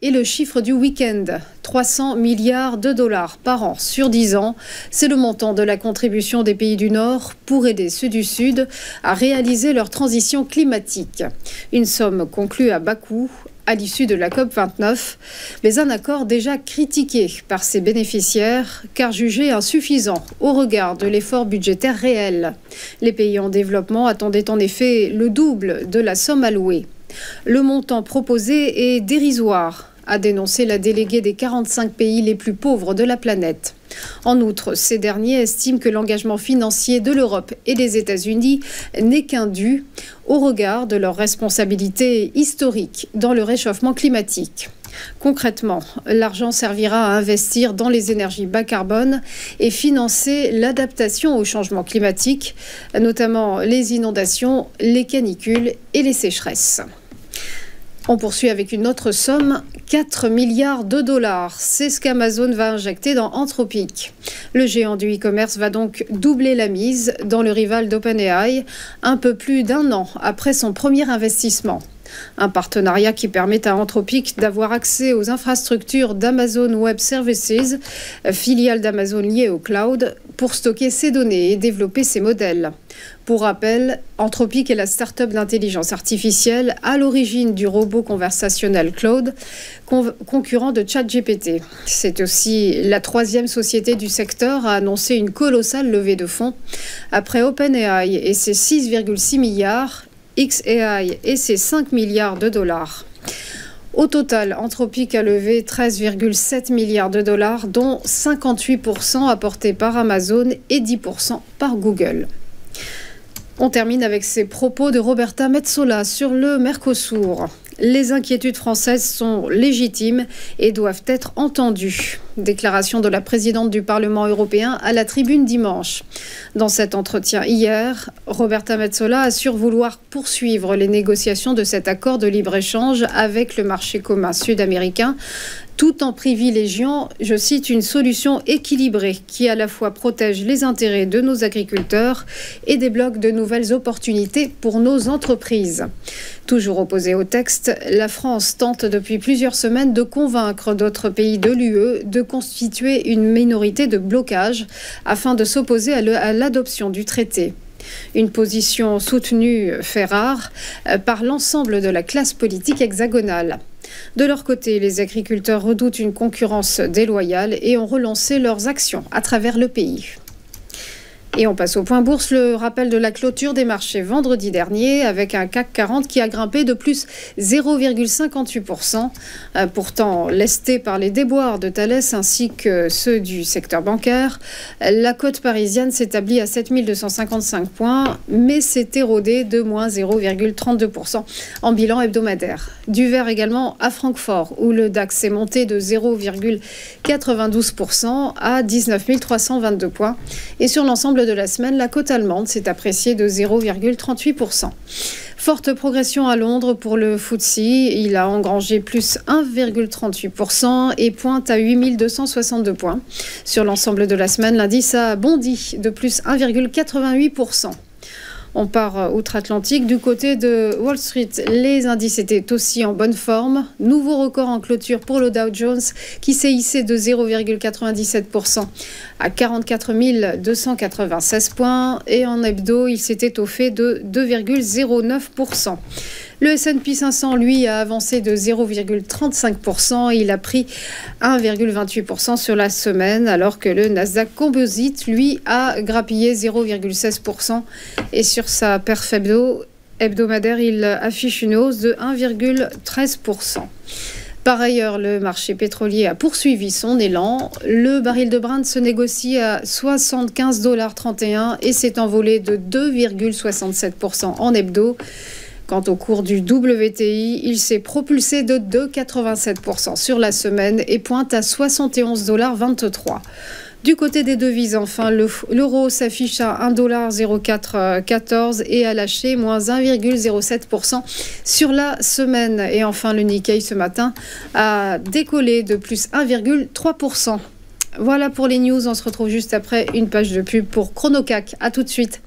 Et le chiffre du week-end, 300 milliards de dollars par an sur 10 ans, c'est le montant de la contribution des pays du Nord pour aider ceux du Sud à réaliser leur transition climatique. Une somme conclue à Bakou à l'issue de la COP29, mais un accord déjà critiqué par ses bénéficiaires car jugé insuffisant au regard de l'effort budgétaire réel. Les pays en développement attendaient en effet le double de la somme allouée. Le montant proposé est dérisoire, a dénoncé la déléguée des 45 pays les plus pauvres de la planète. En outre, ces derniers estiment que l'engagement financier de l'Europe et des États-Unis n'est qu'un dû au regard de leur responsabilité historique dans le réchauffement climatique. Concrètement, l'argent servira à investir dans les énergies bas carbone et financer l'adaptation au changement climatique, notamment les inondations, les canicules et les sécheresses. On poursuit avec une autre somme, 4 milliards de dollars. C'est ce qu'Amazon va injecter dans Anthropic. Le géant du e-commerce va donc doubler la mise dans le rival d'OpenAI, un peu plus d'un an après son premier investissement. Un partenariat qui permet à Anthropic d'avoir accès aux infrastructures d'Amazon Web Services, filiale d'Amazon liée au cloud, pour stocker ses données et développer ses modèles. Pour rappel, Anthropic est la start-up d'intelligence artificielle à l'origine du robot conversationnel Claude, concurrent de ChatGPT. C'est aussi la troisième société du secteur à annoncer une colossale levée de fonds. Après OpenAI et ses 6,6 milliards, xAI et ses 5 milliards de dollars. Au total, Anthropic a levé 13,7 milliards de dollars, dont 58% apportés par Amazon et 10% par Google. On termine avec ces propos de Roberta Metsola sur le Mercosur. Les inquiétudes françaises sont légitimes et doivent être entendues. Déclaration de la présidente du Parlement européen à la tribune dimanche. Dans cet entretien hier, Roberta Metsola assure vouloir poursuivre les négociations de cet accord de libre-échange avec le marché commun sud-américain, tout en privilégiant, je cite, une solution équilibrée qui à la fois protège les intérêts de nos agriculteurs et débloque de nouvelles opportunités pour nos entreprises. Toujours opposée au texte, la France tente depuis plusieurs semaines de convaincre d'autres pays de l'UE de constituer une minorité de blocage afin de s'opposer à l'adoption du traité. Une position soutenue fait rare par l'ensemble de la classe politique hexagonale. De leur côté, les agriculteurs redoutent une concurrence déloyale et ont relancé leurs actions à travers le pays. Et on passe au point bourse, le rappel de la clôture des marchés vendredi dernier avec un CAC 40 qui a grimpé de plus 0,58%. Pourtant, lesté par les déboires de Thales ainsi que ceux du secteur bancaire, la cote parisienne s'établit à 7255 points, mais s'est érodée de moins 0,32% en bilan hebdomadaire. Du vert également à Francfort, où le DAX est monté de 0,92% à 19 322 points. Et sur l'ensemble de la semaine, la cote allemande s'est appréciée de 0,38%. Forte progression à Londres pour le FTSE. Il a engrangé plus 1,38% et pointe à 8262 points. Sur l'ensemble de la semaine, l'indice a bondi de plus 1,88%. On part outre-Atlantique. Du côté de Wall Street, les indices étaient aussi en bonne forme. Nouveau record en clôture pour le Dow Jones qui s'est hissé de 0,97% à 44 296 points. Et en hebdo, il s'est étoffé de 2,09%. Le S&P 500, lui, a avancé de 0,35%. Il a pris 1,28% sur la semaine, alors que le Nasdaq Composite, lui, a grappillé 0,16%. Et sur sa perf hebdomadaire, il affiche une hausse de 1,13%. Par ailleurs, le marché pétrolier a poursuivi son élan. Le baril de Brent se négocie à 75,31 $ et s'est envolé de 2,67% en hebdo. Quant au cours du WTI, il s'est propulsé de 2,87% sur la semaine et pointe à 71,23 $. Du côté des devises, enfin, l'euro s'affiche à 1,0414 $ et a lâché moins 1,07% sur la semaine. Et enfin, le Nikkei ce matin a décollé de plus 1,3%. Voilà pour les news, on se retrouve juste après une page de pub pour ChronoCAC. À tout de suite.